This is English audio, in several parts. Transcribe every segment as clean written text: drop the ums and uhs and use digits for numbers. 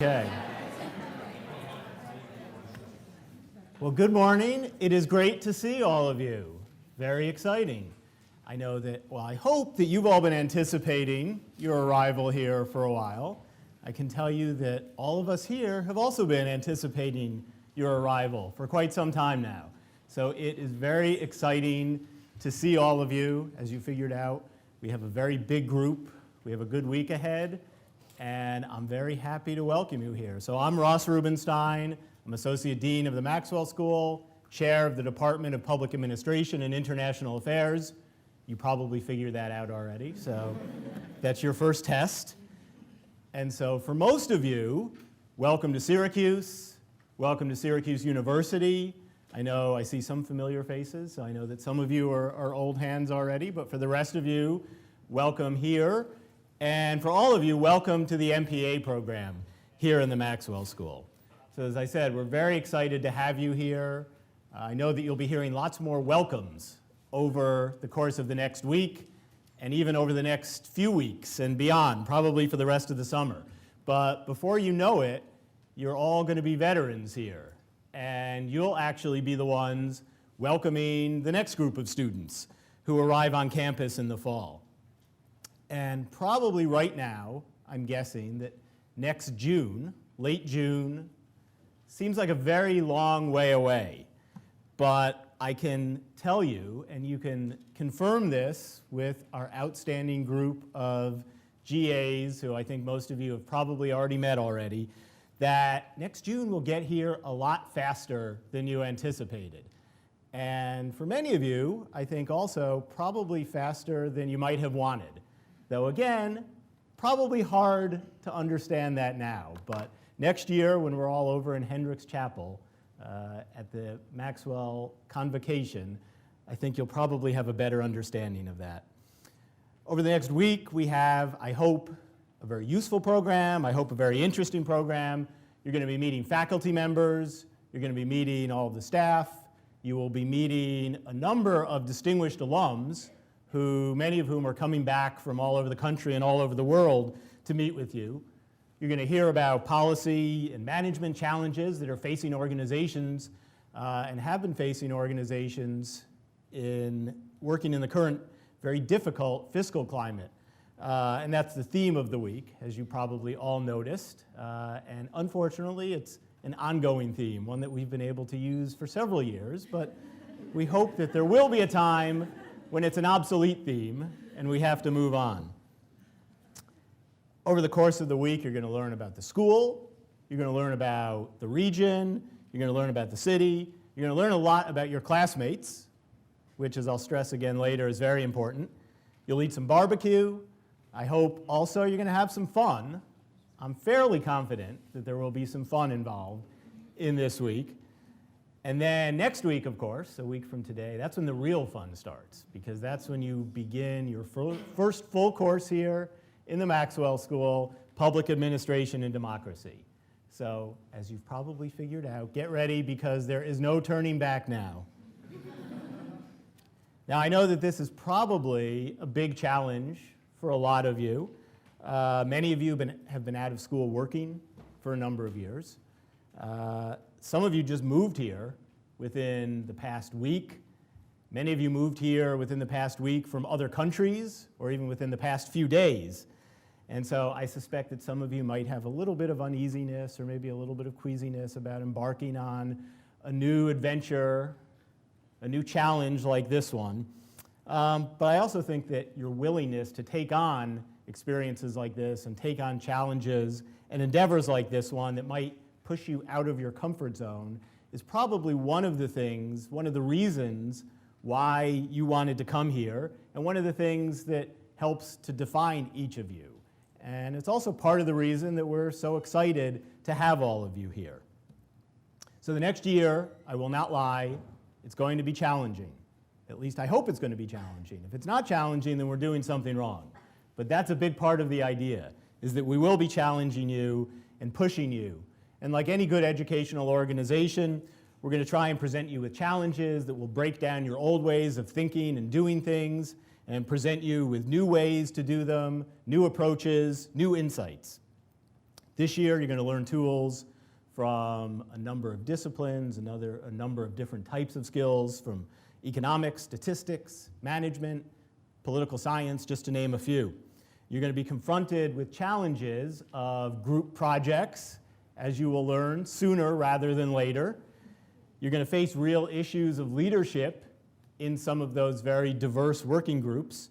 Okay. Well, good morning. It is great to see all of you. Very exciting. I know that, well, I hope that you've all been anticipating your arrival here for a while. I can tell you that all of us here have also been anticipating your arrival for quite some time now. So it is very exciting to see all of you. As you figured out, we have a very big group. We have a good week ahead. And I'm very happy to welcome you here. So I'm Ross Rubenstein. I'm Associate Dean of the Maxwell School, Chair of the Department of Public Administration and International Affairs. You probably figured that out already, so that's your first test. And so for most of you, welcome to Syracuse. Welcome to Syracuse University. I know I see some familiar faces, so I know that some of you are old hands already, but for the rest of you, welcome here. And for all of you, welcome to the MPA program here in the Maxwell School. So as I said, we're very excited to have you here. I know that you'll be hearing lots more welcomes over the course of the next week and even over the next few weeks and beyond, probably for the rest of the summer. But before you know it, you're all going to be veterans here. And you'll actually be the ones welcoming the next group of students who arrive on campus in the fall. And probably right now, I'm guessing that next June, late June, seems like a very long way away. But I can tell you, and you can confirm this with our outstanding group of GAs, who I think most of you have probably already met already, that next June will get here a lot faster than you anticipated. And for many of you, I think also probably faster than you might have wanted. Though again, probably hard to understand that now. But next year, when we're all over in Hendricks Chapel at the Maxwell Convocation, I think you'll probably have a better understanding of that. Over the next week, we have, I hope, a very useful program. I hope a very interesting program. You're going to be meeting faculty members. You're going to be meeting all of the staff. You will be meeting a number of distinguished alums, many of whom are coming back from all over the country and all over the world to meet with you. You're going to hear about policy and management challenges that are facing organizations and have been facing organizations in working in the current very difficult fiscal climate. And that's the theme of the week, as you probably all noticed. And unfortunately, it's an ongoing theme, one that we've been able to use for several years, but we hope that there will be a time when it's an obsolete theme and we have to move on. Over the course of the week, you're going to learn about the school, you're going to learn about the region, you're going to learn about the city, you're going to learn a lot about your classmates, which, as I'll stress again later, is very important. You'll eat some barbecue. I hope also you're going to have some fun. I'm fairly confident that there will be some fun involved in this week. And then next week, of course, a week from today, that's when the real fun starts, because that's when you begin your first full course here in the Maxwell School, Public Administration and Democracy. So, as you've probably figured out, get ready, because there is no turning back now. Now, I know that this is probably a big challenge for a lot of you. Many of you have been out of school working for a number of years. Some of you just moved here within the past week. Many of you moved here within the past week from other countries, or even within the past few days. And so I suspect that some of you might have a little bit of uneasiness or maybe a little bit of queasiness about embarking on a new adventure, a new challenge like this one. But I also think that your willingness to take on experiences like this and take on challenges and endeavors like this one that might push you out of your comfort zone is probably one of the reasons why you wanted to come here, and one of the things that helps to define each of you. And it's also part of the reason that we're so excited to have all of you here. So the next year, I will not lie, it's going to be challenging. At least I hope it's going to be challenging. If it's not challenging, then we're doing something wrong. But that's a big part of the idea, is that we will be challenging you and pushing you. And like any good educational organization, we're going to try and present you with challenges that will break down your old ways of thinking and doing things, and present you with new ways to do them, new approaches, new insights. This year, you're going to learn tools from a number of disciplines, a number of different types of skills, from economics, statistics, management, political science, just to name a few. You're going to be confronted with challenges of group projects, as you will learn sooner rather than later. You're going to face real issues of leadership in some of those very diverse working groups.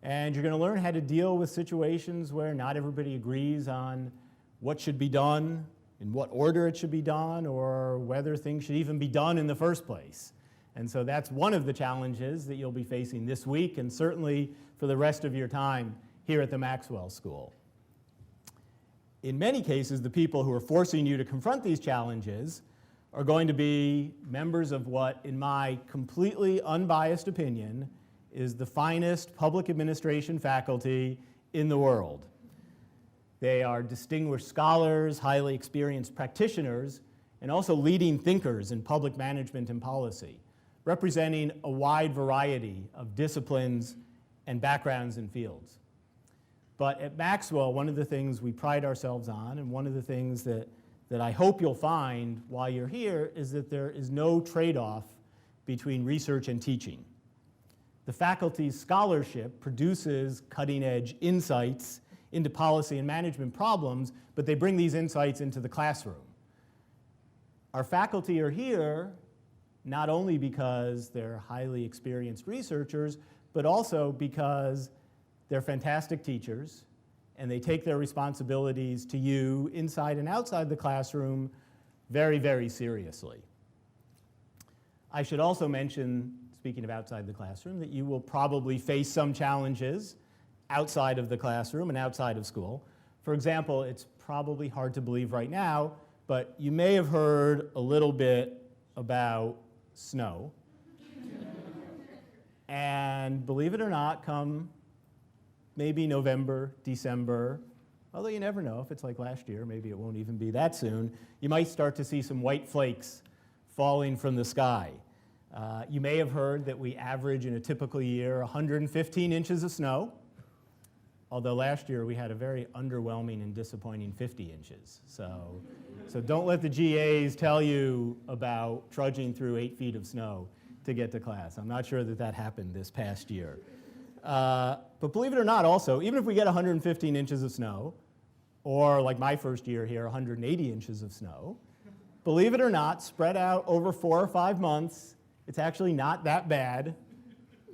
And you're going to learn how to deal with situations where not everybody agrees on what should be done, in what order it should be done, or whether things should even be done in the first place. And so that's one of the challenges that you'll be facing this week and certainly for the rest of your time here at the Maxwell School. In many cases, the people who are forcing you to confront these challenges are going to be members of what, in my completely unbiased opinion, is the finest public administration faculty in the world. They are distinguished scholars, highly experienced practitioners, and also leading thinkers in public management and policy, representing a wide variety of disciplines and backgrounds and fields. But at Maxwell, one of the things we pride ourselves on, and one of the things that I hope you'll find while you're here, is that there is no trade-off between research and teaching. The faculty's scholarship produces cutting-edge insights into policy and management problems, but they bring these insights into the classroom. Our faculty are here not only because they're highly experienced researchers, but also because they're fantastic teachers, and they take their responsibilities to you inside and outside the classroom very, very seriously. I should also mention, speaking of outside the classroom, that you will probably face some challenges outside of the classroom and outside of school. For example, it's probably hard to believe right now, but you may have heard a little bit about snow. And believe it or not, come maybe November, December, although you never know, if it's like last year, maybe it won't even be that soon, you might start to see some white flakes falling from the sky. You may have heard that we average in a typical year 115 inches of snow, although last year we had a very underwhelming and disappointing 50 inches. So don't let the GAs tell you about trudging through 8 feet of snow to get to class. I'm not sure that that happened this past year. But believe it or not, also, even if we get 115 inches of snow, or like my first year here, 180 inches of snow, believe it or not, spread out over 4 or 5 months, it's actually not that bad,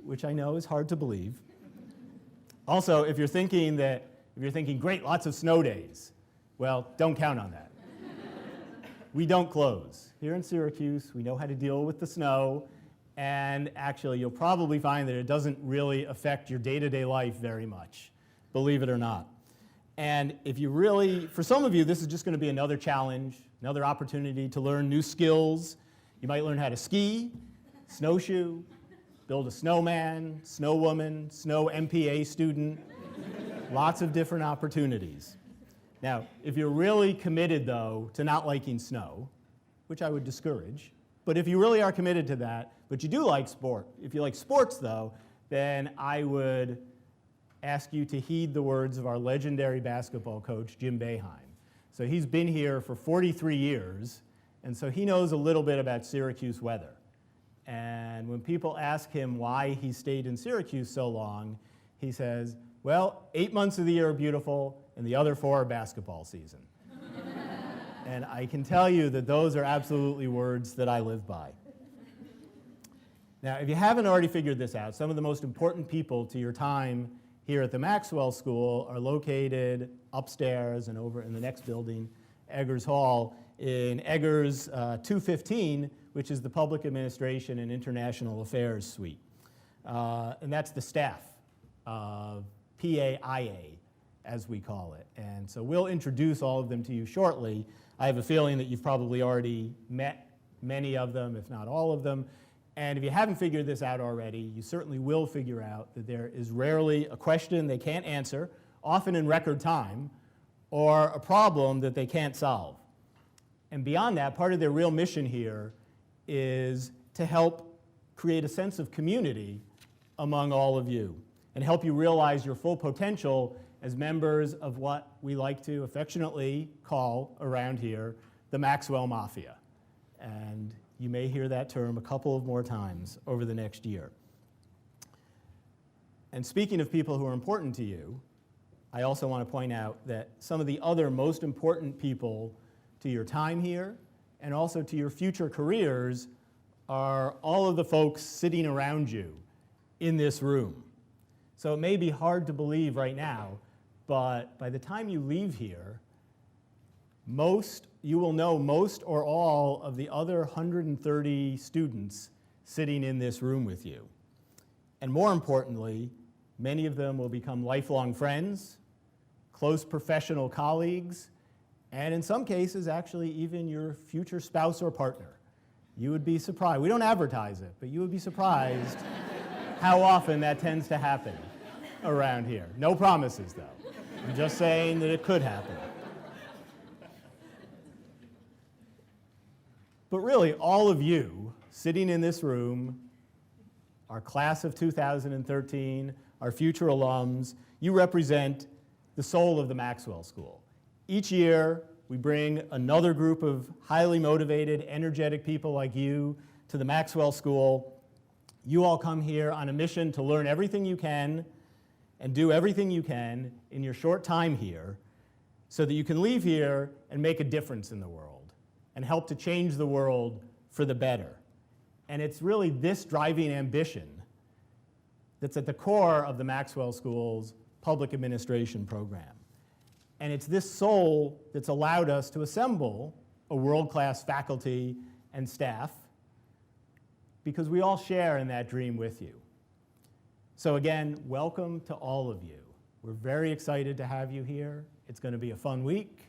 which I know is hard to believe. Also, if you're thinking, great, lots of snow days, well, don't count on that. We don't close. Here in Syracuse, we know how to deal with the snow, and actually, you'll probably find that it doesn't really affect your day-to-day life very much, believe it or not. And if you really, for some of you, this is just going to be another challenge, another opportunity to learn new skills. You might learn how to ski, snowshoe, build a snowman, snow woman, snow MPA student, lots of different opportunities. Now, if you're really committed, though, to not liking snow, which I would discourage, but if you really are committed to that, but you do like sport, if you like sports, though, then I would ask you to heed the words of our legendary basketball coach, Jim Boeheim. So he's been here for 43 years, and so he knows a little bit about Syracuse weather. And when people ask him why he stayed in Syracuse so long, he says, well, 8 months of the year are beautiful, and the other 4 are basketball season. And I can tell you that those are absolutely words that I live by. Now, if you haven't already figured this out, some of the most important people to your time here at the Maxwell School are located upstairs and over in the next building, Eggers Hall, in Eggers 215, which is the Public Administration and International Affairs Suite. And that's the staff of PAIA, as we call it. And so we'll introduce all of them to you shortly. I have a feeling that you've probably already met many of them, if not all of them. And if you haven't figured this out already, you certainly will figure out that there is rarely a question they can't answer, often in record time, or a problem that they can't solve. And beyond that, part of their real mission here is to help create a sense of community among all of you and help you realize your full potential as members of what we like to affectionately call around here the Maxwell Mafia. And you may hear that term a couple of more times over the next year. And speaking of people who are important to you, I also want to point out that some of the other most important people to your time here and also to your future careers are all of the folks sitting around you in this room. So it may be hard to believe right now, but by the time you leave here, you will know most or all of the other 130 students sitting in this room with you. And more importantly, many of them will become lifelong friends, close professional colleagues, and in some cases, actually even your future spouse or partner. You would be surprised. We don't advertise it, but you would be surprised how often that tends to happen around here. No promises, though. I'm just saying that it could happen. But really, all of you sitting in this room, our class of 2013, our future alums, you represent the soul of the Maxwell School. Each year, we bring another group of highly motivated, energetic people like you to the Maxwell School. You all come here on a mission to learn everything you can and do everything you can in your short time here so that you can leave here and make a difference in the world and help to change the world for the better. And it's really this driving ambition that's at the core of the Maxwell School's public administration program. And it's this soul that's allowed us to assemble a world-class faculty and staff because we all share in that dream with you. So again, welcome to all of you. We're very excited to have you here. It's going to be a fun week.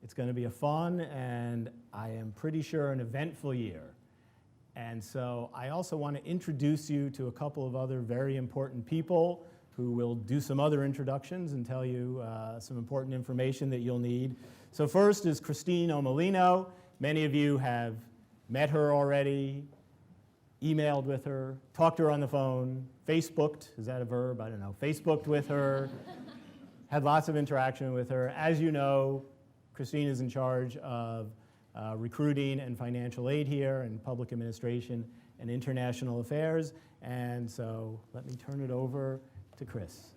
It's going to be a fun and I am pretty sure an eventful year. And so I also want to introduce you to a couple of other very important people who will do some other introductions and tell you some important information that you'll need. So first is Christine OMOLINO. Many of you have met her already, emailed with her, talked to her on the phone, Facebooked, is that a verb? I don't know, Facebooked with her, had lots of interaction with her. As you know, Christine is in charge of recruiting and financial aid here and public administration and international affairs. And so let me turn it over to Chris.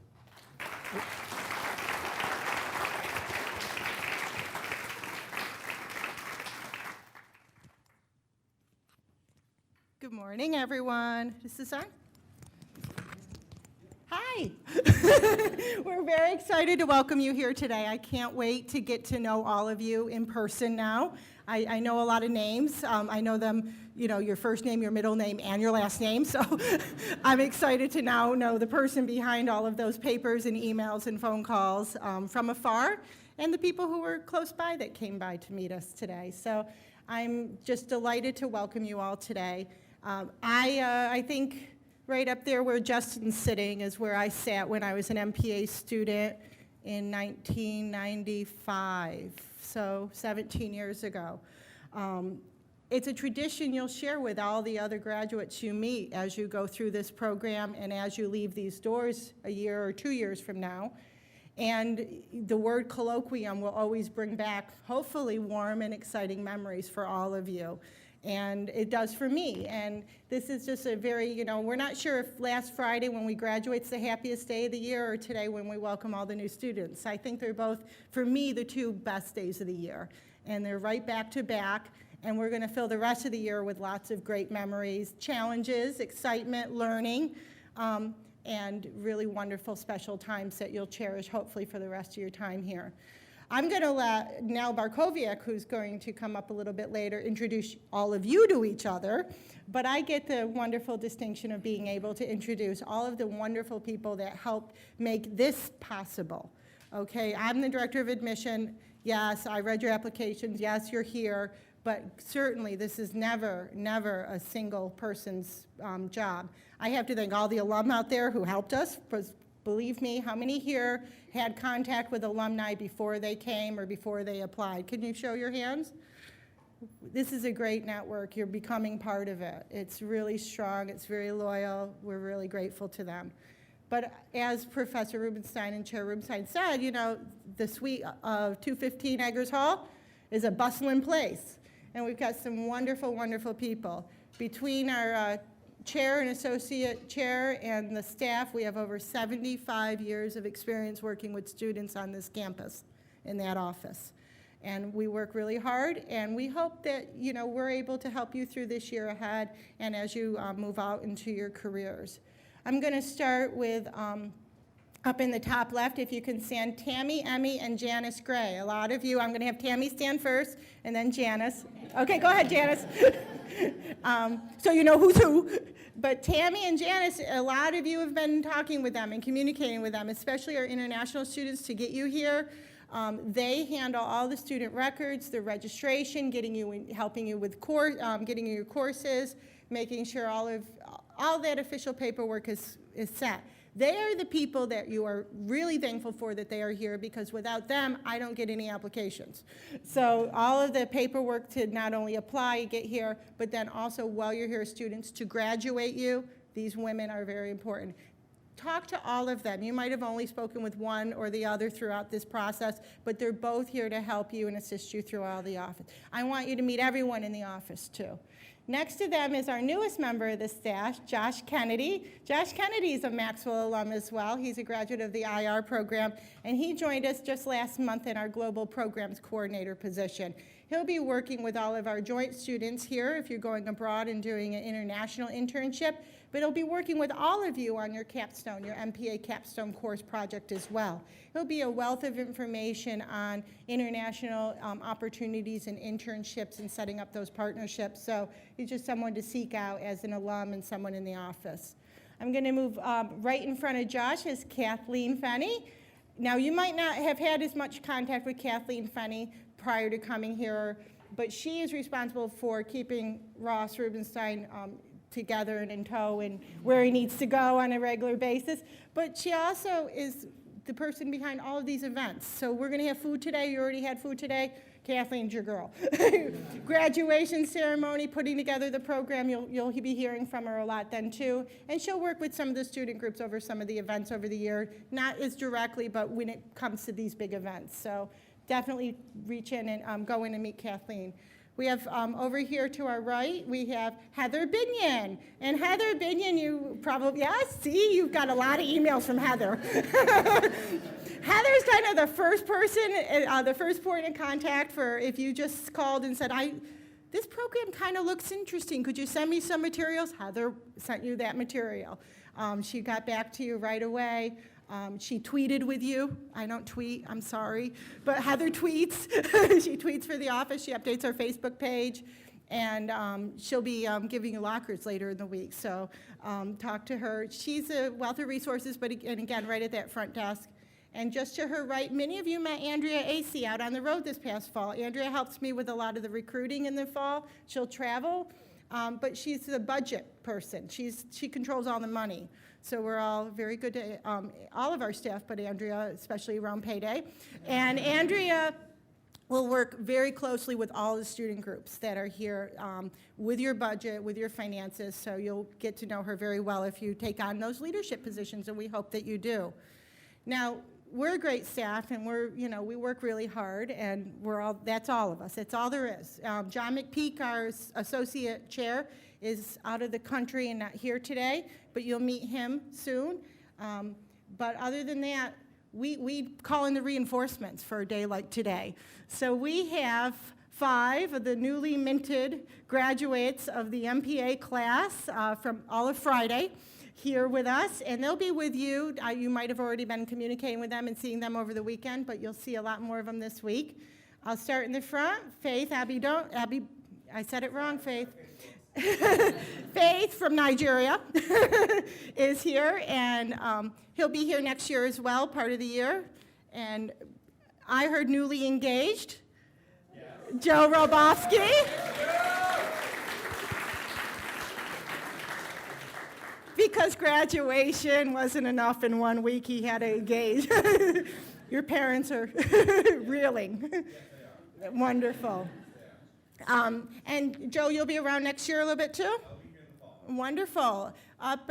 Good morning, everyone. Is this on? Hi. We're very excited to welcome you here today. I can't wait to get to know all of you in person now. I know a lot of names. I know them, you know, your first name, your middle name, and your last name. So I'm excited to now know the person behind all of those papers and emails and phone calls from afar, and the people who were close by that came by to meet us today. So I'm just delighted to welcome you all today. I think right up there where Justin's sitting is where I sat when I was an MPA student in 1995, so 17 years ago. It's a tradition you'll share with all the other graduates you meet as you go through this program and as you leave these doors a year or 2 years from now. And the word colloquium will always bring back, hopefully, warm and exciting memories for all of you. And it does for me. And this is just a very, you know, we're not sure if last Friday when we graduate is the happiest day of the year or today when we welcome all the new students. I think they're both, for me, the two best days of the year. And they're right back to back. And we're going to fill the rest of the year with lots of great memories, challenges, excitement, learning, and really wonderful special times that you'll cherish, hopefully, for the rest of your time here. I'm going to let NELL BARTKOWIAK, who's going to come up a little bit later, introduce all of you to each other, but I get the wonderful distinction of being able to introduce all of the wonderful people that helped make this possible. Okay, I'm the director of admission. Yes, I read your applications. Yes, you're here, but certainly this is never, never a single person's job. I have to thank all the alum out there who helped us. Believe me, how many here had contact with alumni before they came or before they applied? Can you show your hands? This is a great network. You're becoming part of it. It's really strong. It's very loyal. We're really grateful to them. But as Professor Rubenstein and Chair Rubenstein said, you know, the suite of 215 Eggers Hall is a bustling place. And we've got some wonderful, wonderful people. Between our chair and associate chair and the staff, we have over 75 years of experience working with students on this campus in that office. And we work really hard, and we hope that, you know, we're able to help you through this year ahead and as you move out into your careers. I'm going to start with, up in the top left, if you can stand Tammy, Emmy, and Janice Gray. A lot of you, I'm going to have Tammy stand first, and then Janice. Okay, go ahead, Janice. So you know who's who. But Tammy and Janice, a lot of you have been talking with them and communicating with them, especially our international students, to get you here. They handle all the student records, the registration, helping you with getting you your courses, making sure all that official paperwork is set. They are the people that you are really thankful for that they are here, because without them, I don't get any applications. So all of the paperwork to not only apply, get here, but then also while you're here, students, to graduate you, these women are very important. Talk to all of them. You might have only spoken with one or the other throughout this process, but they're both here to help you and assist you throughout the office. I want you to meet everyone in the office, too. Next to them is our newest member of the staff, Josh Kennedy. Josh Kennedy is a Maxwell alum as well. He's a graduate of the IR program, and he joined us just last month in our Global Programs Coordinator position. He'll be working with all of our joint students here if you're going abroad and doing an international internship, but he'll be working with all of you on your capstone, your MPA capstone course project as well. He'll be a wealth of information on international opportunities and internships and setting up those partnerships. So he's just someone to seek out as an alum and someone in the office. I'm going to move right in front of Josh is Kathleen Fenney. Now, you might not have had as much contact with Kathleen Fenney prior to coming here, but she is responsible for keeping Ross Rubenstein together and in tow and where he needs to go on a regular basis. But she also is the person behind all of these events. So we're going to have food today. You already had food today. Kathleen's your girl. Graduation ceremony, putting together the program. You'll be hearing from her a lot then too. And she'll work with some of the student groups over some of the events over the year, not as directly, but when it comes to these big events. So definitely reach in and go in and meet Kathleen. We have over here to our right, we have Heather Binion. And Heather Binion, you probably, yeah, see, you've got a lot of emails from Heather. Heather's kind of the first person, the first point of contact for if you just called and said, this program kind of looks interesting. Could you send me some materials? Heather sent you that material. She got back to you right away. She tweeted with you. I don't tweet, I'm sorry. But Heather tweets. She tweets for the office. She updates our Facebook page. And she'll be giving you lockers later in the week. So talk to her. She's a wealth of resources, but again, right at that front desk. And just to her right, many of you met Andrea Acey out on the road this past fall. Andrea helps me with a lot of the recruiting in the fall. She'll travel, but she's the budget person. She controls all the money. So we're all very good to all of our staff, but Andrea, especially around payday. And Andrea will work very closely with all the student groups that are here with your budget, with your finances, so you'll get to know her very well if you take on those leadership positions, and we hope that you do. Now, we're a great staff, and we work really hard, and that's all of us. That's all there is. John McPeak, our associate chair, is out of the country and not here today, but you'll meet him soon. But other than that, we call in the reinforcements for a day like today. So we have 5 of the newly minted graduates of the MPA class from all of Friday here with us, and they'll be with you. You might have already been communicating with them and seeing them over the weekend, but you'll see a lot more of them this week. I'll start in the front. Faith, Abby, I said it wrong, Faith. Faith from Nigeria is here, and he'll be here next year as well, part of the year. And I heard newly engaged, yes. Joe Robofsky. Because graduation wasn't enough in 1 week, he had to engage. Your parents are reeling. Yes, wonderful. And Joe, you'll be around next year a little bit too? I'll be here in the fall. Wonderful. Up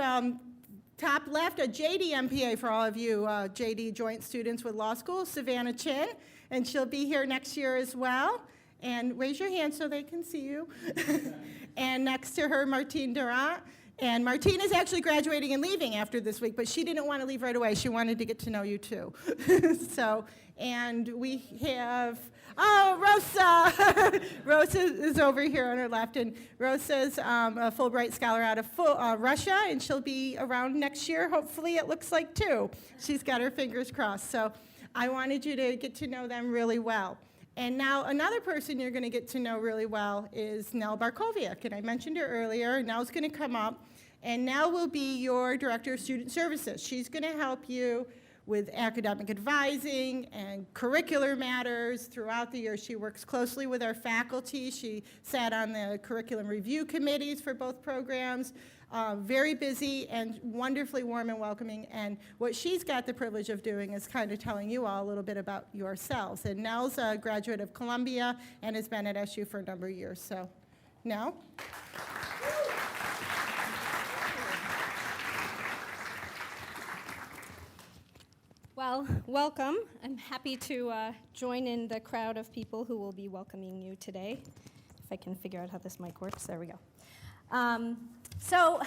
Top left, a JD MPA for all of you JD joint students with law school, Savannah Chin, and she'll be here next year as well. And raise your hand so they can see you. And next to her, Martine Durant. And Martine is actually graduating and leaving after this week, but she didn't want to leave right away. She wanted to get to know you too. And we have, Rosa. Rosa is over here on her left, and Rosa's a Fulbright scholar out of Russia, and she'll be around next year, hopefully, it looks like, too. She's got her fingers crossed. So I wanted you to get to know them really well. And now another person you're going to get to know really well is NELL BARTKOWIAK, and I mentioned her earlier. Nell's going to come up, and Nell will be your Director of Student Services. She's going to help you with academic advising and curricular matters throughout the year. She works closely with our faculty. She sat on the curriculum review committees for both programs. Very busy and wonderfully warm and welcoming. And what she's got the privilege of doing is kind of telling you all a little bit about yourselves. And Nell's a graduate of Columbia and has been at SU for a number of years. So, Nell? Well, welcome. I'm happy to join in the crowd of people who will be welcoming you today. If I can figure out how this mic works, there we go. So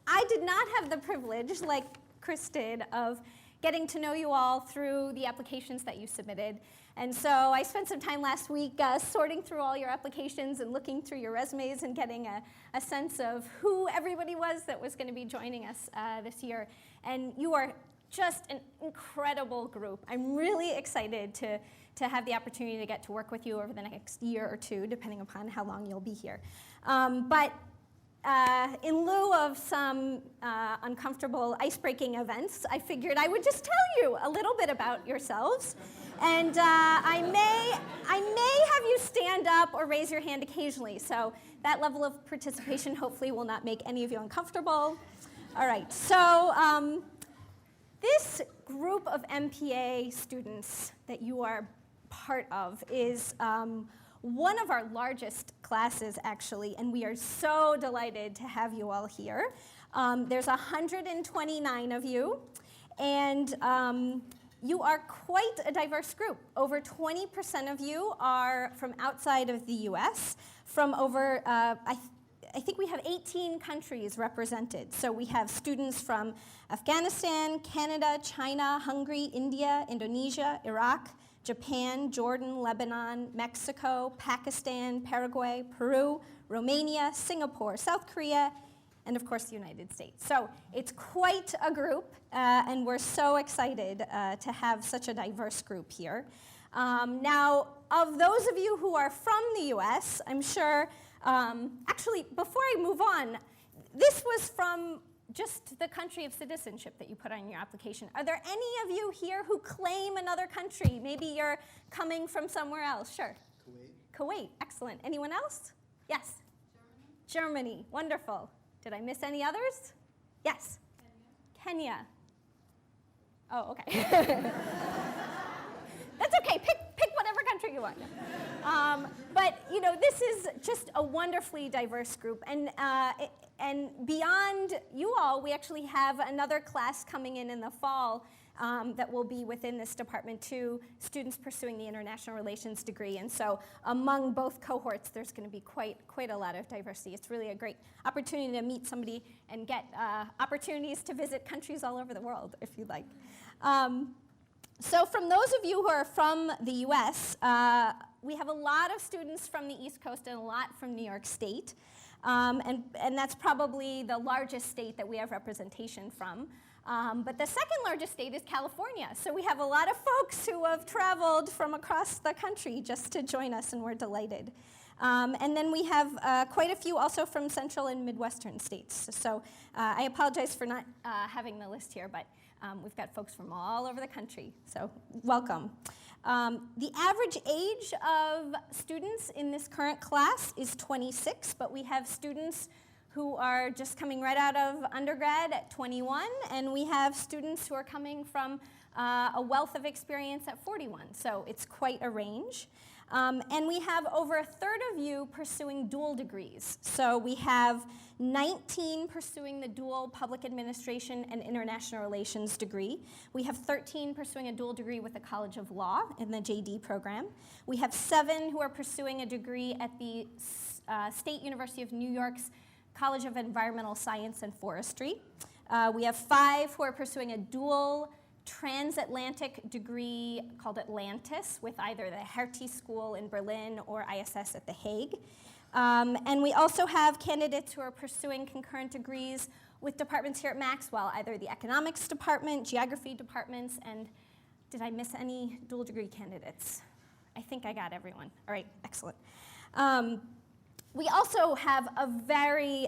I did not have the privilege, like Chris did, of getting to know you all through the applications that you submitted. And so I spent some time last week sorting through all your applications and looking through your resumes and getting a sense of who everybody was that was going to be joining us this year. And you are just an incredible group. I'm really excited to have the opportunity to get to work with you over the next year or two, depending upon how long you'll be here. But in lieu of some uncomfortable ice-breaking events, I figured I would just tell you a little bit about yourselves. And I may have you stand up or raise your hand occasionally. So that level of participation hopefully will not make any of you uncomfortable. All right, so this group of MPA students that you are part of is one of our largest classes, actually, and we are so delighted to have you all here. There's 129 of you, and you are quite a diverse group. Over 20% of you are from outside of the US, from over, I think we have 18 countries represented. So we have students from Afghanistan, Canada, China, Hungary, India, Indonesia, Iraq, Japan, Jordan, Lebanon, Mexico, Pakistan, Paraguay, Peru, Romania, Singapore, South Korea, and of course the United States. So it's quite a group, and we're so excited to have such a diverse group here. Now, of those of you who are from the US, I'm sure, actually, before I move on, this was from just the country of citizenship that you put on your application. Are there any of you here who claim another country? Maybe you're coming from somewhere else. Sure. Kuwait. Kuwait, excellent. Anyone else? Yes. Germany. Germany, wonderful. Did I miss any others? Yes. Kenya. Kenya. Oh, okay. That's okay. Pick whatever country you want. But you know, this is just a wonderfully diverse group, and beyond you all, we actually have another class coming in the fall that will be within this department too, students pursuing the international relations degree. And so among both cohorts, there's going to be quite a lot of diversity. It's really a great opportunity to meet somebody and get opportunities to visit countries all over the world, if you'd like. So from those of you who are from the US, we have a lot of students from the East Coast and a lot from New York State. And that's probably the largest state that we have representation from. But the second largest state is California. So we have a lot of folks who have traveled from across the country just to join us, and we're delighted. And then we have quite a few also from central and midwestern states. So I apologize for not having the list here, but we've got folks from all over the country, so welcome. The average age of students in this current class is 26, but we have students who are just coming right out of undergrad at 21, and we have students who are coming from a wealth of experience at 41, so it's quite a range. And we have over a third of you pursuing dual degrees. So we have 19 pursuing the dual public administration and international relations degree. We have 13 pursuing a dual degree with the College of Law in the JD program. We have 7 who are pursuing a degree at the State University of New York's College of Environmental Science and Forestry. We have 5 who are pursuing a dual transatlantic degree called Atlantis with either the Hertie School in Berlin or ISS at The Hague. And we also have candidates who are pursuing concurrent degrees with departments here at Maxwell, either the economics department, geography departments, and did I miss any dual degree candidates? I think I got everyone. All right, excellent. We also have a very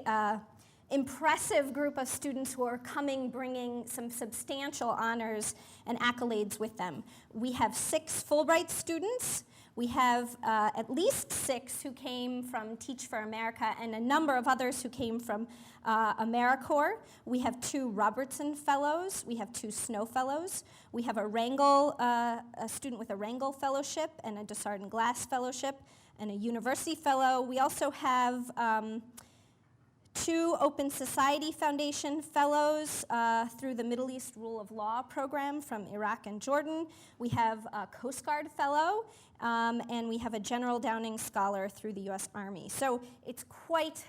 impressive group of students who are coming bringing some substantial honors and accolades with them. We have 6 Fulbright students. We have at least 6 who came from Teach for America and a number of others who came from AmeriCorps. We have 2 Robertson Fellows. We have 2 Snow Fellows. We have a student with a Rangel Fellowship and a Desjardins Glass Fellowship and a University Fellow. We also have 2 Open Society Foundation Fellows through the Middle East Rule of Law program from Iraq and Jordan. We have a Coast Guard Fellow, and we have a General Downing Scholar through the U.S. Army. So it's quite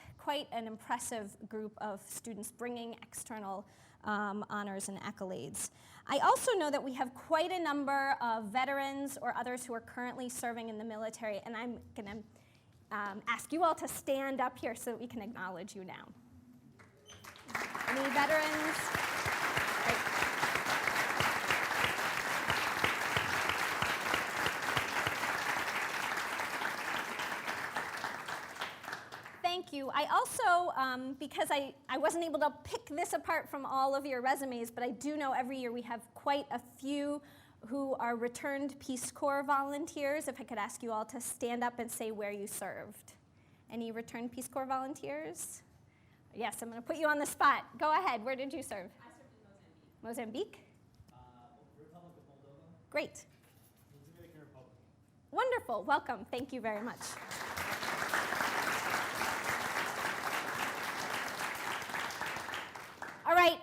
an impressive group of students bringing external honors and accolades. I also know that we have quite a number of veterans or others who are currently serving in the military, and I'm going to ask you all to stand up here so that we can acknowledge you now. Any veterans? Great. Thank you. I also, because I wasn't able to pick this apart from all of your resumes, but I do know every year we have quite a few who are returned Peace Corps volunteers. If I could ask you all to stand up and say where you served. Any returned Peace Corps volunteers? Yes, I'm going to put you on the spot. Go ahead. Where did you serve? I served in Mozambique. Mozambique? Republic of Moldova. Great. Dominican Republic. Wonderful. Welcome. Thank you very much. All right.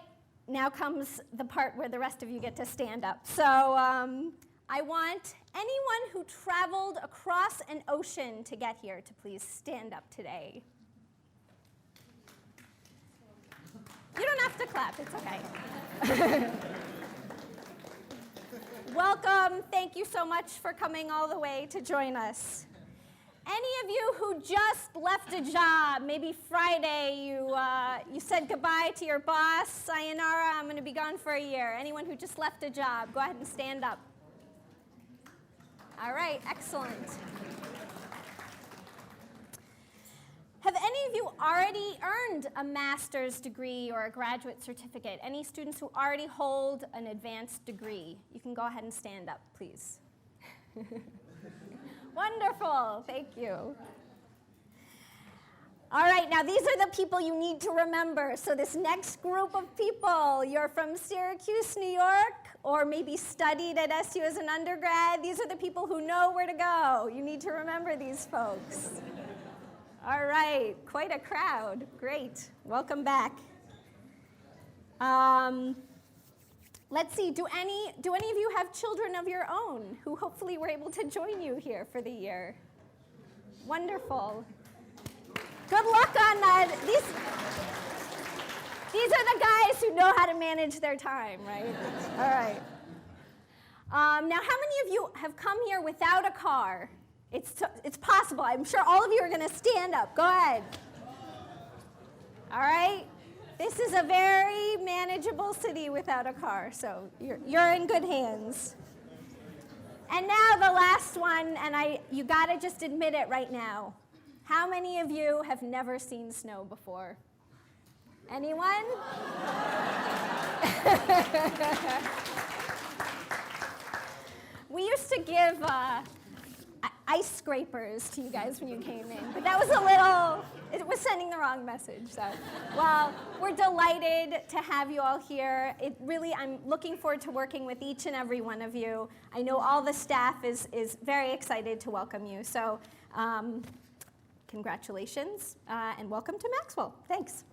Now comes the part where the rest of you get to stand up. So I want anyone who traveled across an ocean to get here to please stand up today. You don't have to clap. It's okay. Welcome. Thank you so much for coming all the way to join us. Any of you who just left a job, maybe Friday, you said goodbye to your boss, sayonara, I'm going to be gone for a year. Anyone who just left a job, go ahead and stand up. All right, excellent. Have any of you already earned a master's degree or a graduate certificate? Any students who already hold an advanced degree? You can go ahead and stand up, please. Wonderful, thank you. All right, now these are the people you need to remember. So this next group of people, you're from Syracuse, New York, or maybe studied at SU as an undergrad. These are the people who know where to go. You need to remember these folks. All right, quite a crowd. Great, welcome back. Let's see, do any of you have children of your own who hopefully were able to join you here for the year? Wonderful. Good luck on that. These are the guys who know how to manage their time, right? All right. Now, how many of you have come here without a car? It's possible. I'm sure all of you are going to stand up. Go ahead. All right. This is a very manageable city without a car, so you're in good hands. And now the last one, and you got to just admit it right now. How many of you have never seen snow before? Anyone? We used to give, ice scrapers to you guys when you came in, but that was it was sending the wrong message. So, well, we're delighted to have you all here. I'm looking forward to working with each and every one of you. I know all the staff is very excited to welcome you. So, congratulations and welcome to Maxwell. Thanks.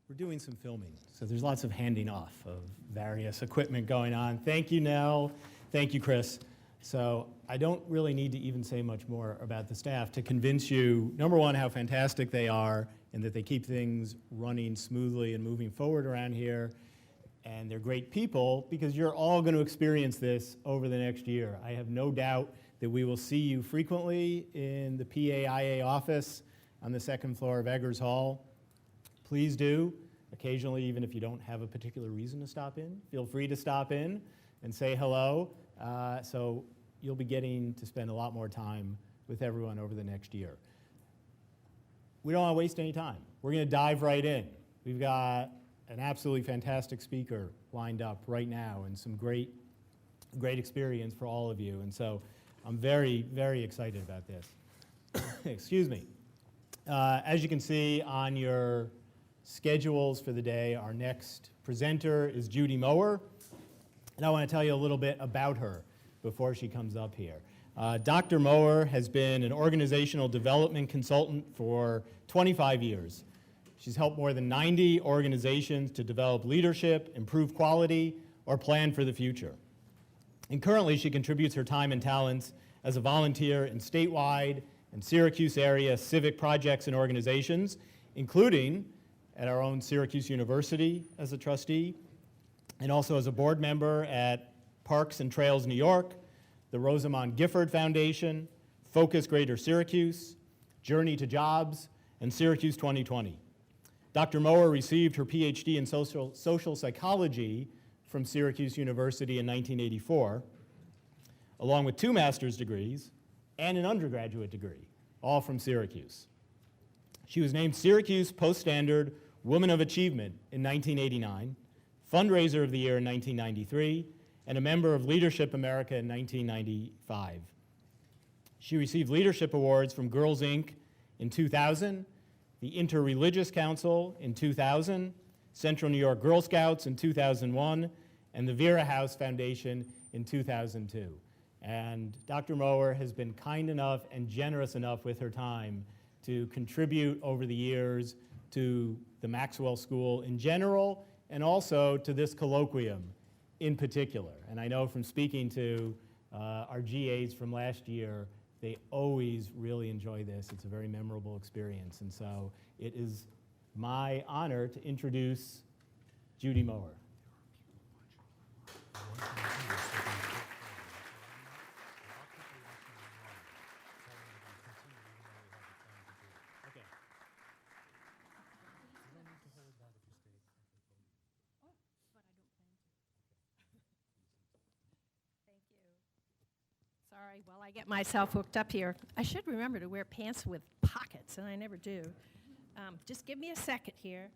We're doing some filming, so there's lots of handing off of various equipment going on. Thank you, Nell. Thank you, Chris. So I don't really need to even say much more about the staff to convince you, number one, how fantastic they are and that they keep things running smoothly and moving forward around here. And they're great people because you're all going to experience this over the next year. I have no doubt that we will see you frequently in the PAIA office on the second floor of Eggers Hall. Please do. Occasionally, even if you don't have a particular reason to stop in, feel free to stop in and say hello. So you'll be getting to spend a lot more time with everyone over the next year. We don't want to waste any time. We're going to dive right in. We've got an absolutely fantastic speaker lined up right now and some great experience for all of you. And so I'm very, very excited about this. Excuse me. As you can see on your schedules for the day, our next presenter is Judy Mower, and I want to tell you a little bit about her before she comes up here. Dr. Mower has been an organizational development consultant for 25 years. She's helped more than 90 organizations to develop leadership, improve quality, or plan for the future. And currently, she contributes her time and talents as a volunteer in statewide and Syracuse area civic projects and organizations, including at our own Syracuse University as a trustee, and also as a board member at Parks and Trails New York, the Rosamond Gifford Foundation, Focus Greater Syracuse, Journey to Jobs, and Syracuse 2020. Dr. Mower received her Ph.D. in social psychology from Syracuse University in 1984, along with 2 master's degrees and an undergraduate degree, all from Syracuse. She was named Syracuse Post-Standard Woman of Achievement in 1989, Fundraiser of the Year in 1993, and a member of Leadership America in 1995. She received leadership awards from Girls Inc. in 2000, the Interreligious Council in 2000, Central New York Girl Scouts in 2001, and the Vera House Foundation in 2002. And Dr. Mower has been kind enough and generous enough with her time to contribute over the years to the Maxwell School in general, and also to this colloquium in particular. And I know from speaking to our GAs from last year, they always really enjoy this. It's a very memorable experience. And so it is my honor to introduce Judy Mower. Sorry, while I get myself hooked up here. I should remember to wear pants with pockets, and I never do. Just give me a second here.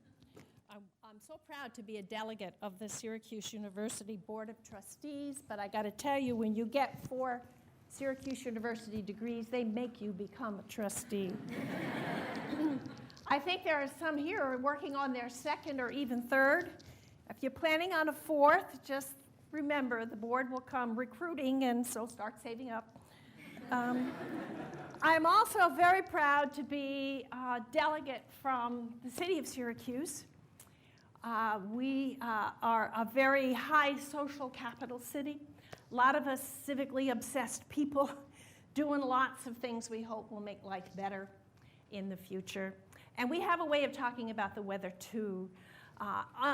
I'm so proud to be a delegate of the Syracuse University Board of Trustees, but I got to tell you, when you get 4 Syracuse University degrees, they make you become a trustee. I think there are some here who are working on their 2nd or even 3rd. If you're planning on a 4th, just remember, the board will come recruiting, and so start saving up. I'm also very proud to be a delegate from the city of Syracuse. We are a very high social capital city. A lot of us civically obsessed people doing lots of things we hope will make life better in the future. And we have a way of talking about the weather, too.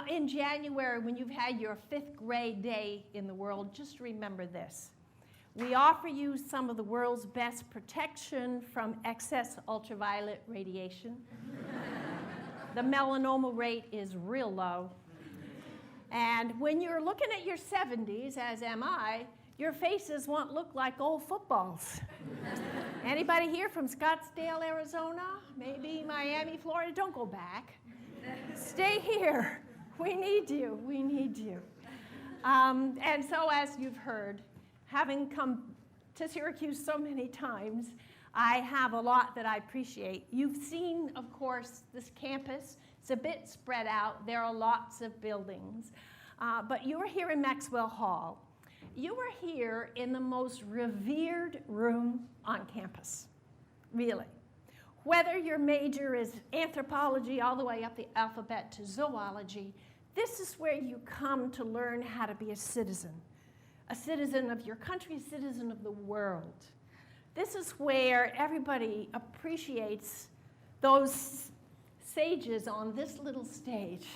In January, when you've had your 5th grade day in the world, just remember this. We offer you some of the world's best protection from excess ultraviolet radiation. The melanoma rate is real low. And when you're looking at your 70s, as am I, your faces won't look like old footballs. Anybody here from Scottsdale, Arizona? Maybe Miami, Florida? Don't go back. Stay here. We need you. We need you. And so, as you've heard, having come to Syracuse so many times, I have a lot that I appreciate. You've seen, of course, this campus. It's a bit spread out. There are lots of buildings. But you are here in Maxwell Hall. You are here in the most revered room on campus, really. Whether your major is anthropology all the way up the alphabet to zoology, this is where you come to learn how to be a citizen of your country, a citizen of the world. This is where everybody appreciates those sages on this little stage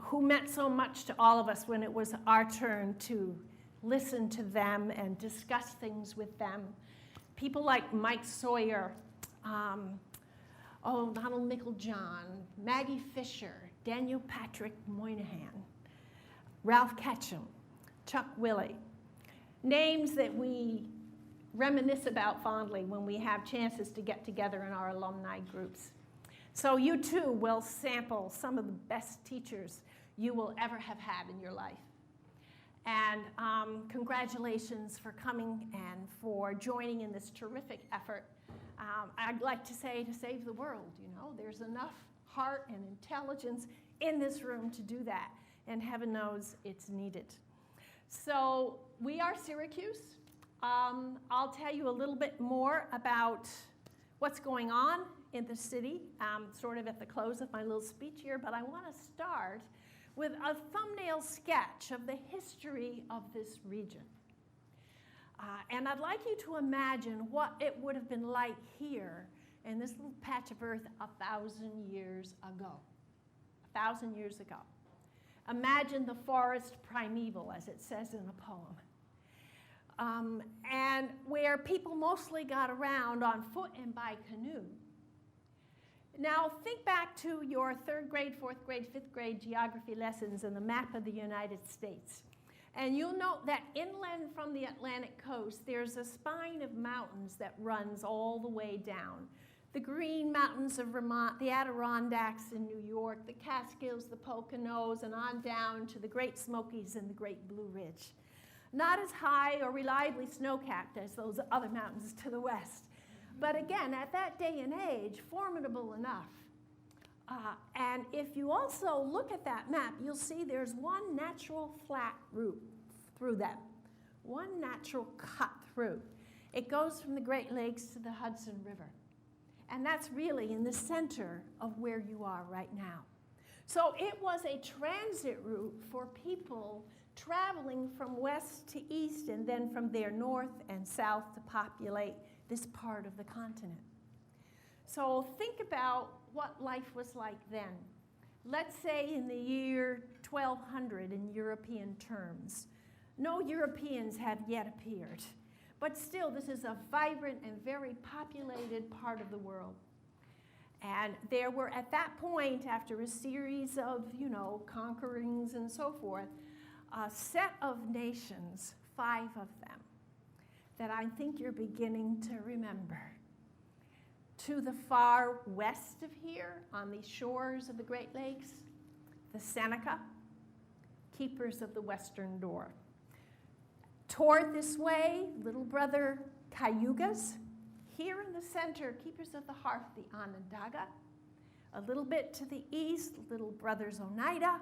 who meant so much to all of us when it was our turn to listen to them and discuss things with them. People like Mike Sawyer, Donald Meiklejohn, Maggie Fisher, Daniel Patrick Moynihan, Ralph Ketchum, Chuck Willey. Names that we reminisce about fondly when we have chances to get together in our alumni groups. So you too will sample some of the best teachers you will ever have had in your life. And congratulations for coming and for joining in this terrific effort. I'd like to say to save the world, you know, there's enough heart and intelligence in this room to do that, and heaven knows it's needed. So we are Syracuse. I'll tell you a little bit more about what's going on in the city, sort of at the close of my little speech here, but I want to start with a thumbnail sketch of the history of this region. And I'd like you to imagine what it would have been like here in this little patch of earth 1,000 years ago. 1,000 years ago. Imagine the forest primeval, as it says in a poem. And where people mostly got around on foot and by canoe. Now think back to your 3rd grade, 4th grade, 5th grade geography lessons and the map of the United States. And you'll note that inland from the Atlantic coast, there's a spine of mountains that runs all the way down. The Green Mountains of Vermont, the Adirondacks in New York, the Catskills, the Poconos, and on down to the Great Smokies and the Great Blue Ridge. Not as high or reliably snow-capped as those other mountains to the west. But again, at that day and age, formidable enough. And if you also look at that map, you'll see there's one natural flat route through them. One natural cut through. It goes from the Great Lakes to the Hudson River. And that's really in the center of where you are right now. So it was a transit route for people traveling from west to east and then from there north and south to populate this part of the continent. So think about what life was like then. Let's say in the year 1200 in European terms. No Europeans have yet appeared, but still this is a vibrant and very populated part of the world. And there were at that point, after a series of, conquerings and so forth, a set of nations, 5 of them, that I think you're beginning to remember. To the far west of here, on the shores of the Great Lakes, the Seneca, keepers of the Western Door. Toward this way, little brother Cayugas. Here in the center, keepers of the hearth, the Onondaga. A little bit to the east, little brothers Oneida.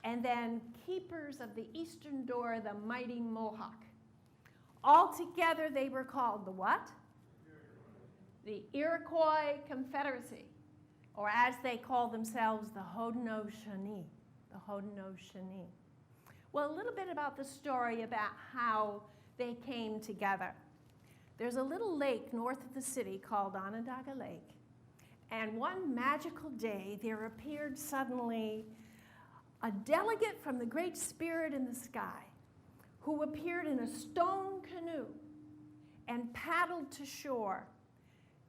And then keepers of the Eastern Door, the mighty Mohawk. Altogether, they were called the what? The Iroquois Confederacy, or as they call themselves, the Haudenosaunee. The Haudenosaunee. Well, a little bit about the story about how they came together. There's a little lake north of the city called Onondaga Lake, and one magical day there appeared suddenly a delegate from the Great Spirit in the sky who appeared in a stone canoe and paddled to shore.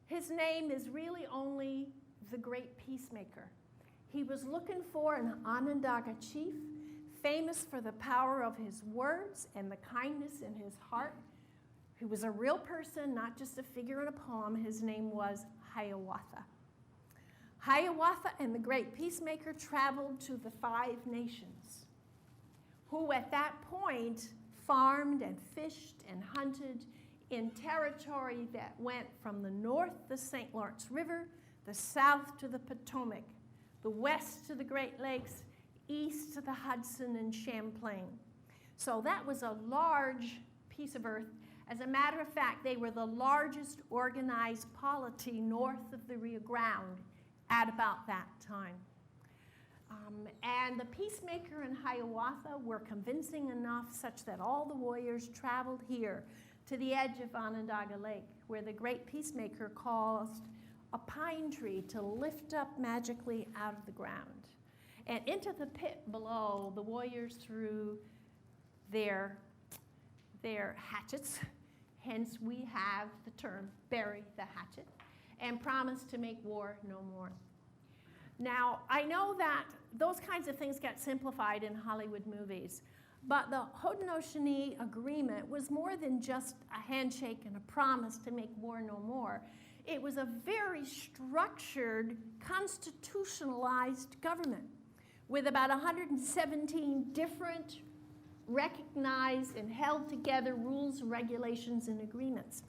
His name is really only the Great Peacemaker. He was looking for an Onondaga chief famous for the power of his words and the kindness in his heart. He was a real person, not just a figure in a poem. His name was Hiawatha. Hiawatha and the great peacemaker traveled to the 5 nations, who at that point farmed and fished and hunted in territory that went from the north, the St. Lawrence River, the south to the Potomac, the west to the Great Lakes, east to the Hudson and Champlain. So that was a large piece of earth. As a matter of fact, they were the largest organized polity north of the Rio Grande at about that time. And the peacemaker and Hiawatha were convincing enough such that all the warriors traveled here to the edge of Onondaga Lake, where the great peacemaker caused a pine tree to lift up magically out of the ground. And into the pit below, the warriors threw their hatchets, hence we have the term bury the hatchet, and promised to make war no more. Now, I know that those kinds of things get simplified in Hollywood movies, but the Haudenosaunee Agreement was more than just a handshake and a promise to make war no more. It was a very structured, constitutionalized government with about 117 different recognized and held together rules, regulations, and agreements.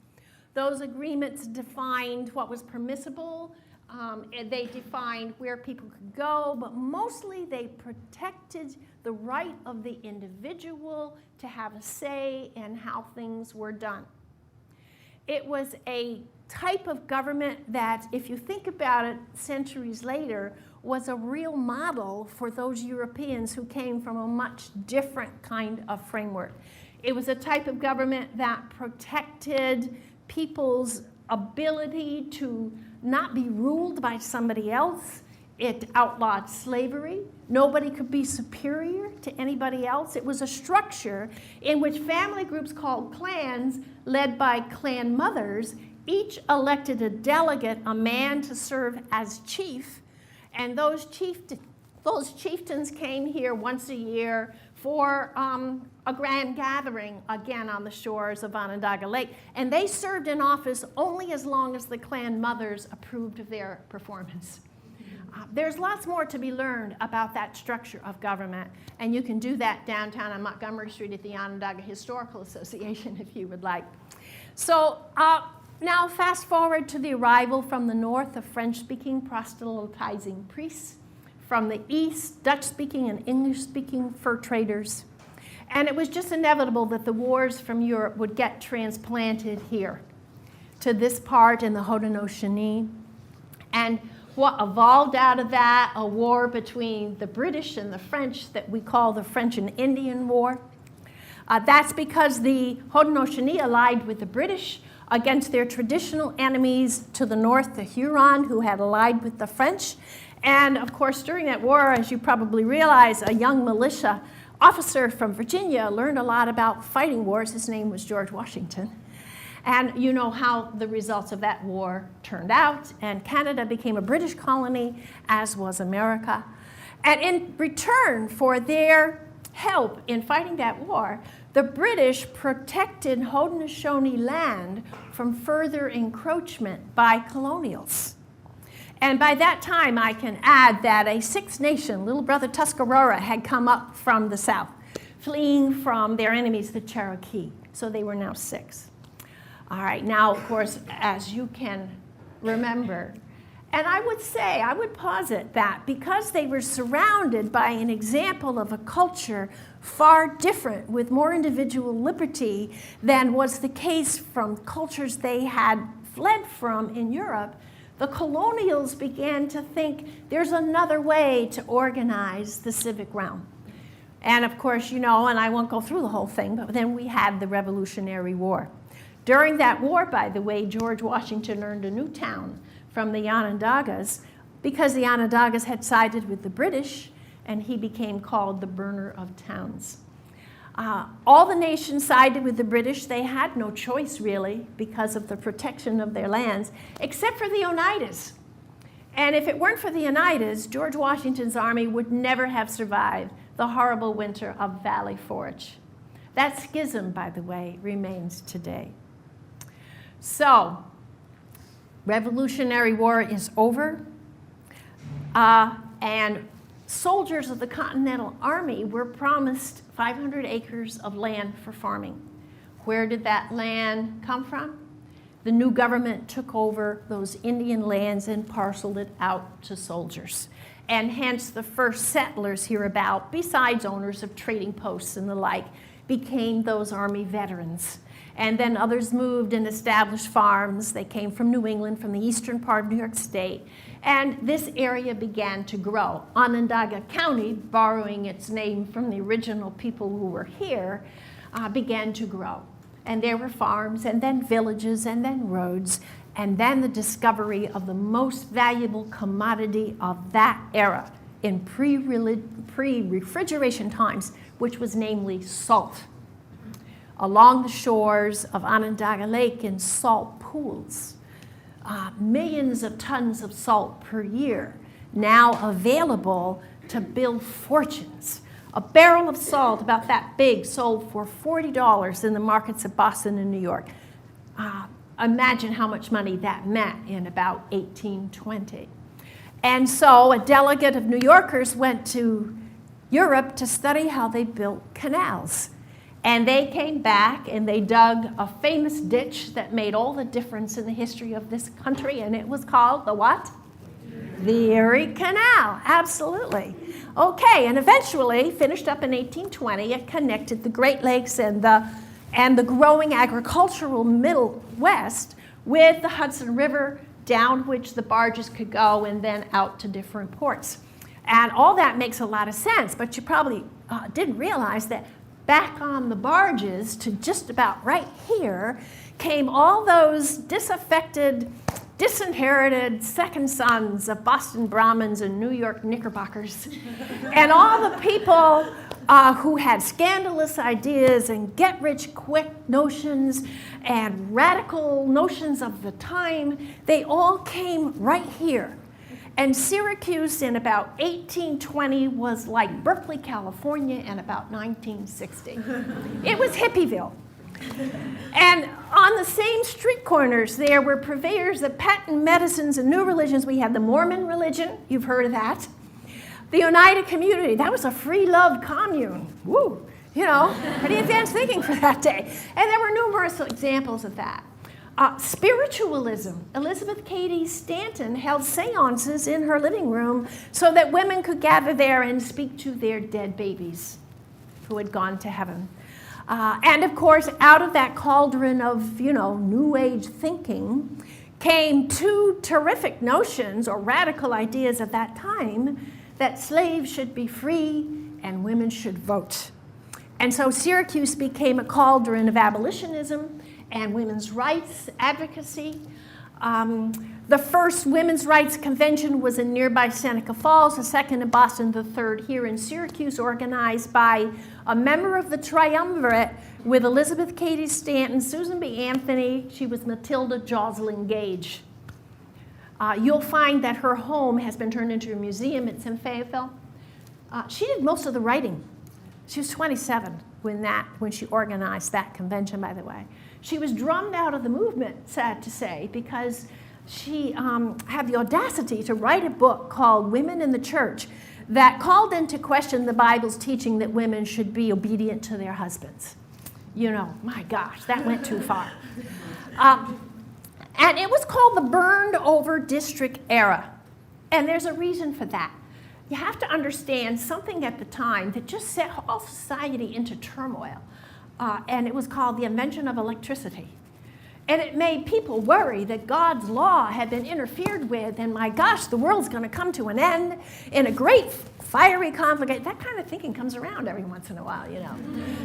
Those agreements defined what was permissible, and they defined where people could go, but mostly they protected the right of the individual to have a say in how things were done. It was a type of government that, if you think about it centuries later, was a real model for those Europeans who came from a much different kind of framework. It was a type of government that protected people's ability to not be ruled by somebody else. It outlawed slavery. Nobody could be superior to anybody else. It was a structure in which family groups called clans, led by clan mothers, each elected a delegate, a man to serve as chief, and those chieftains came here once a year for a grand gathering, again on the shores of Onondaga Lake, and they served in office only as long as the clan mothers approved of their performance. There's lots more to be learned about that structure of government, and you can do that downtown on Montgomery Street at the Onondaga Historical Association if you would like. So now fast forward to the arrival from the north of French-speaking proselytizing priests, from the east, Dutch-speaking and English-speaking fur traders. And it was just inevitable that the wars from Europe would get transplanted here to this part in the Haudenosaunee. And what evolved out of that, a war between the British and the French that we call the French and Indian War. That's because the Haudenosaunee allied with the British against their traditional enemies to the north, the Huron, who had allied with the French. And of course, during that war, as you probably realize, a young militia officer from Virginia learned a lot about fighting wars. His name was George Washington. And you know how the results of that war turned out, and Canada became a British colony, as was America. And in return for their help in fighting that war, the British protected Haudenosaunee land from further encroachment by colonials. And by that time, I can add that a sixth nation, Little Brother Tuscarora, had come up from the south, fleeing from their enemies, the Cherokee. So they were now 6. All right, now, of course, as you can remember, and I would say, I would posit that because they were surrounded by an example of a culture far different, with more individual liberty than was the case from cultures they had fled from in Europe, the colonials began to think there's another way to organize the civic realm. And of course, you know, and I won't go through the whole thing, but then we had the Revolutionary War. During that war, by the way, George Washington earned a new town from the Onondagas because the Onondagas had sided with the British, and he became called the Burner of Towns. All the nations sided with the British. They had no choice, really, because of the protection of their lands, except for the Oneidas. And if it weren't for the Oneidas, George Washington's army would never have survived the horrible winter of Valley Forge. That schism, by the way, remains today. So, Revolutionary War is over, and soldiers of the Continental Army were promised 500 acres of land for farming. Where did that land come from? The new government took over those Indian lands and parceled it out to soldiers. And hence the first settlers hereabout, besides owners of trading posts and the like, became those Army veterans. And then others moved and established farms. They came from New England, from the eastern part of New York State. And this area began to grow. Onondaga County, borrowing its name from the original people who were here, began to grow. And there were farms, and then villages, and then roads, and then the discovery of the most valuable commodity of that era in pre-refrigeration times, which was namely salt. Along the shores of Onondaga Lake in salt pools, millions of tons of salt per year now available to build fortunes. A barrel of salt about that big sold for $40 in the markets of Boston and New York. Imagine how much money that meant in about 1820. And so a delegate of New Yorkers went to Europe to study how they built canals. And they came back and they dug a famous ditch that made all the difference in the history of this country, and it was called the what? The Erie Canal, absolutely. Okay, and eventually, finished up in 1820, it connected the Great Lakes and the growing agricultural Middle West with the Hudson River, down which the barges could go and then out to different ports. And all that makes a lot of sense, but you probably didn't realize that back on the barges to just about right here came all those disaffected, disinherited second sons of Boston Brahmins and New York Knickerbockers. And all the people who had scandalous ideas and get-rich-quick notions and radical notions of the time, they all came right here. And Syracuse in about 1820 was like Berkeley, California in about 1960. It was Hippieville. And on the same street corners, there were purveyors of patent medicines and new religions. We had the Mormon religion, you've heard of that. The United Community, that was a free love commune. Woo, you know, pretty advanced thinking for that day. And there were numerous examples of that. Spiritualism. Elizabeth Cady Stanton held seances in her living room so that women could gather there and speak to their dead babies who had gone to heaven. And of course, out of that cauldron of, New Age thinking came two terrific notions or radical ideas of that time, that slaves should be free and women should vote. And so Syracuse became a cauldron of abolitionism and women's rights advocacy. The first women's rights convention was in nearby Seneca Falls, the second in Boston, the third here in Syracuse, organized by a member of the triumvirate with Elizabeth Cady Stanton, Susan B. Anthony. She was Matilda Joslyn Gage. You'll find that her home has been turned into a museum. It's in Fayetteville. She did most of the writing. She was 27 when she organized that convention, by the way. She was drummed out of the movement, sad to say, because she had the audacity to write a book called Women in the Church that called into question the Bible's teaching that women should be obedient to their husbands. My gosh, that went too far. And it was called the Burned Over District Era. And there's a reason for that. You have to understand something at the time that just set all society into turmoil. And it was called the invention of electricity. And it made people worry that God's law had been interfered with, and my gosh, the world's going to come to an end in a great fiery conflict. That kind of thinking comes around every once in a while,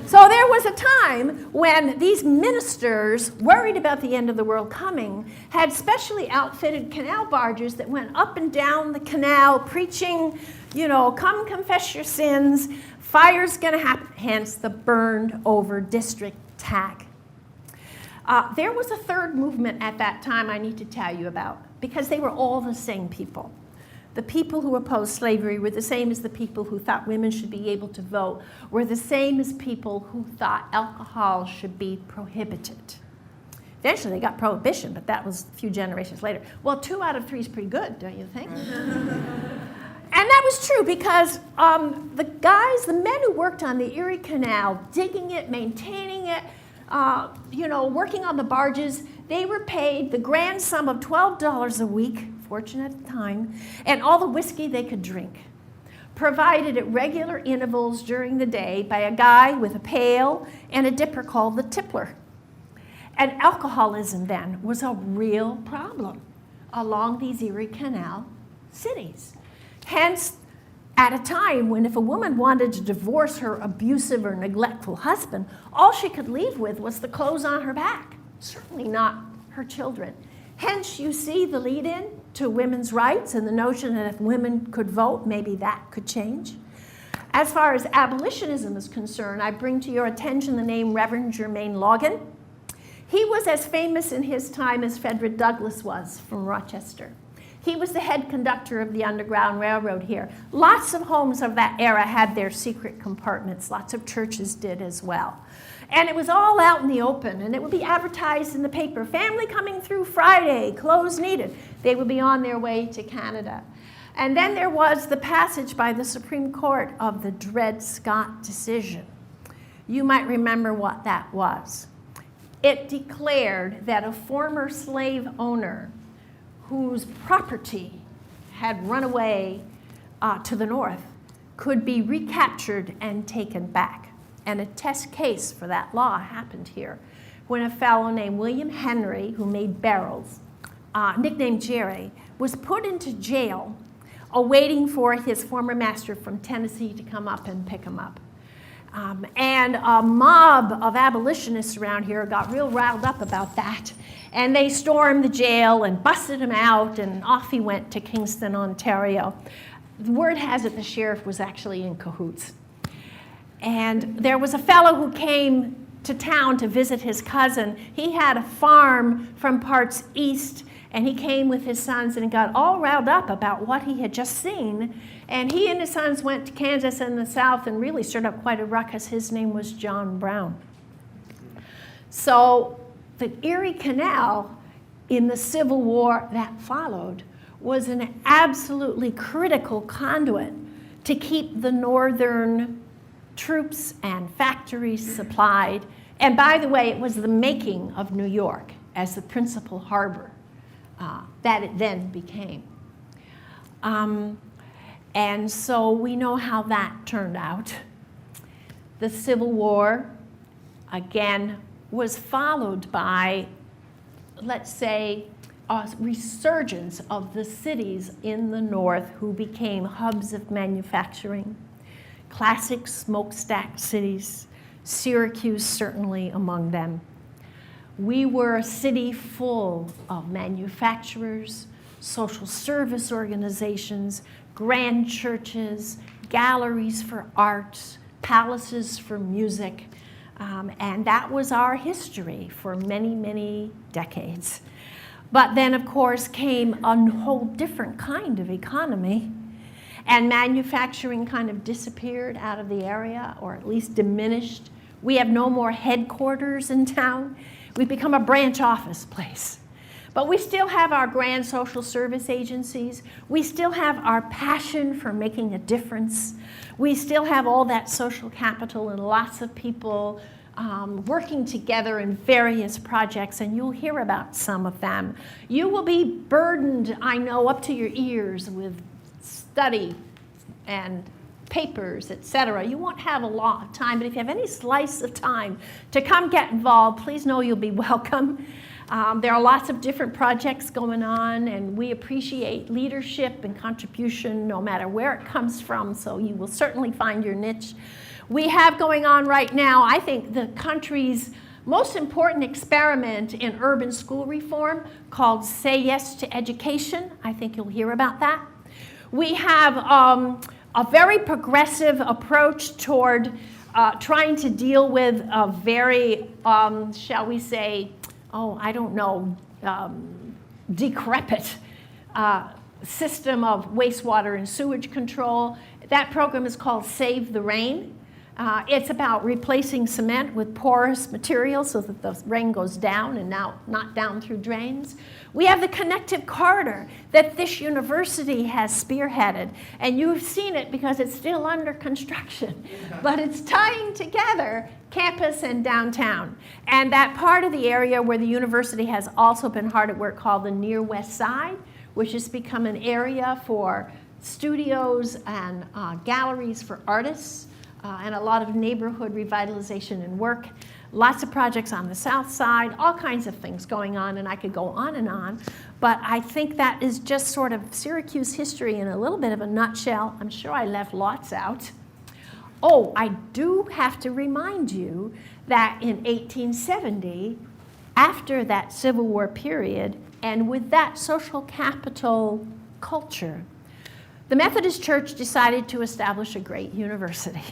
So there was a time when these ministers, worried about the end of the world coming, had specially outfitted canal barges that went up and down the canal preaching, come confess your sins, fire's going to happen, hence the burned over district tag. There was a third movement at that time I need to tell you about, because they were all the same people. The people who opposed slavery were the same as the people who thought women should be able to vote, were the same as people who thought alcohol should be prohibited. Eventually they got prohibition, but that was a few generations later. Well, 2 out of 3 is pretty good, don't you think? And that was true because the men who worked on the Erie Canal, digging it, maintaining it, working on the barges, they were paid the grand sum of $12 a week, fortunate at the time, and all the whiskey they could drink, provided at regular intervals during the day by a guy with a pail and a dipper called the tippler. And alcoholism then was a real problem along these Erie Canal cities. Hence, at a time when if a woman wanted to divorce her abusive or neglectful husband, all she could leave with was the clothes on her back, certainly not her children. Hence, you see the lead-in to women's rights and the notion that if women could vote, maybe that could change. As far as abolitionism is concerned, I bring to your attention the name Reverend Jermaine Logan. He was as famous in his time as Frederick Douglass was from Rochester. He was the head conductor of the Underground Railroad here. Lots of homes of that era had their secret compartments. Lots of churches did as well. And it was all out in the open, and it would be advertised in the paper, family coming through Friday, clothes needed. They would be on their way to Canada. And then there was the passage by the Supreme Court of the Dred Scott decision. You might remember what that was. It declared that a former slave owner whose property had run away to the north could be recaptured and taken back. And a test case for that law happened here when a fellow named William Henry, who made barrels, nicknamed Jerry, was put into jail awaiting for his former master from Tennessee to come up and pick him up. And a mob of abolitionists around here got real riled up about that. And they stormed the jail and busted him out, and off he went to Kingston, Ontario. The word has it the sheriff was actually in cahoots. And there was a fellow who came to town to visit his cousin. He had a farm from parts east, and he came with his sons and got all riled up about what he had just seen. And he and his sons went to Kansas and the South and really stirred up quite a ruckus. His name was John Brown. So the Erie Canal, in the Civil War that followed, was an absolutely critical conduit to keep the northern troops and factories supplied. And by the way, it was the making of New York as the principal harbor that it then became. And so we know how that turned out. The Civil War, again, was followed by, let's say, a resurgence of the cities in the north who became hubs of manufacturing. Classic smokestack cities, Syracuse certainly among them. We were a city full of manufacturers, social service organizations, grand churches, galleries for arts, palaces for music, and that was our history for many, many decades. But then, of course, came a whole different kind of economy, and manufacturing kind of disappeared out of the area, or at least diminished. We have no more headquarters in town. We've become a branch office place. But we still have our grand social service agencies. We still have our passion for making a difference. We still have all that social capital and lots of people working together in various projects, and you'll hear about some of them. You will be burdened, I know, up to your ears with study and papers, etc. You won't have a lot of time, but if you have any slice of time to come get involved, please know you'll be welcome. There are lots of different projects going on, and we appreciate leadership and contribution no matter where it comes from, so you will certainly find your niche. We have going on right now, I think, the country's most important experiment in urban school reform called Say Yes to Education. I think you'll hear about that. We have a very progressive approach toward trying to deal with a very, shall we say, decrepit system of wastewater and sewage control. That program is called Save the Rain. It's about replacing cement with porous materials so that the rain goes down and now not down through drains. We have the connective corridor that this university has spearheaded, and you've seen it because it's still under construction, but it's tying together campus and downtown. And that part of the area where the university has also been hard at work called the Near West Side, which has become an area for studios and galleries for artists, and a lot of neighborhood revitalization and work. Lots of projects on the south side, all kinds of things going on, and I could go on and on. But I think that is just sort of Syracuse history in a little bit of a nutshell. I'm sure I left lots out. Oh, I do have to remind you that in 1870, after that Civil War period, and with that social capital culture, the Methodist Church decided to establish a great university.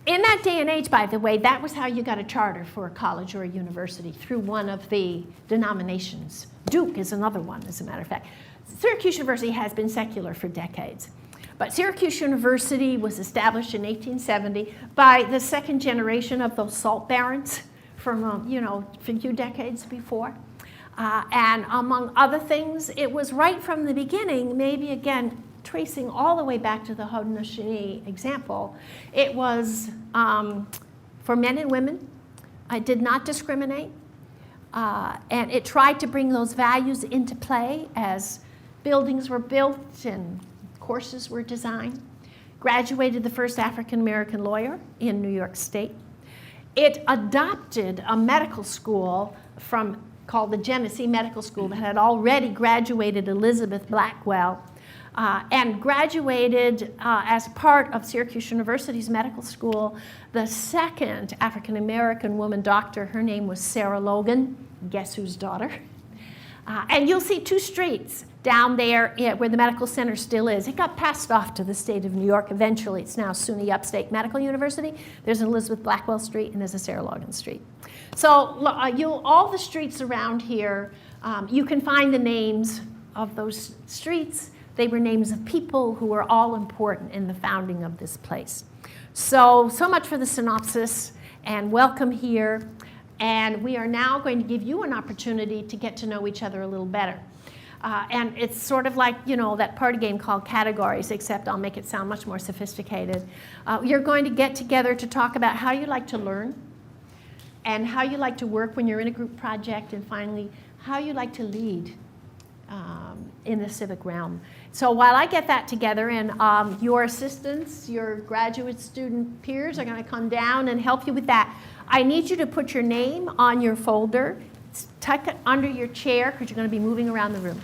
In that day and age, by the way, that was how you got a charter for a college or a university, through one of the denominations. Duke is another one, as a matter of fact. Syracuse University has been secular for decades. But Syracuse University was established in 1870 by the second generation of those salt barons from, a few decades before. And among other things, it was right from the beginning, maybe again, tracing all the way back to the Haudenosaunee example, it was for men and women. It did not discriminate. And it tried to bring those values into play as buildings were built and courses were designed. Graduated the first African-American lawyer in New York State. It adopted a medical school called the Genesee Medical School that had already graduated Elizabeth Blackwell, and graduated as part of Syracuse University's medical school the second African-American woman doctor. Her name was Sarah Logan, guess whose daughter? And you'll see two streets down there where the medical center still is. It got passed off to the state of New York eventually. It's now SUNY Upstate Medical University. There's an Elizabeth Blackwell Street and there's a Sarah Logan Street. So all the streets around here, you can find the names of those streets. They were names of people who were all important in the founding of this place. So much for the synopsis, and welcome here. And we are now going to give you an opportunity to get to know each other a little better. And it's sort of like, that party game called Categories, except I'll make it sound much more sophisticated. You're going to get together to talk about how you like to learn, and how you like to work when you're in a group project, and finally, how you like to lead in the civic realm. So while I get that together, and your assistants, your graduate student peers are going to come down and help you with that, I need you to put your name on your folder, tuck it under your chair, because you're going to be moving around the room.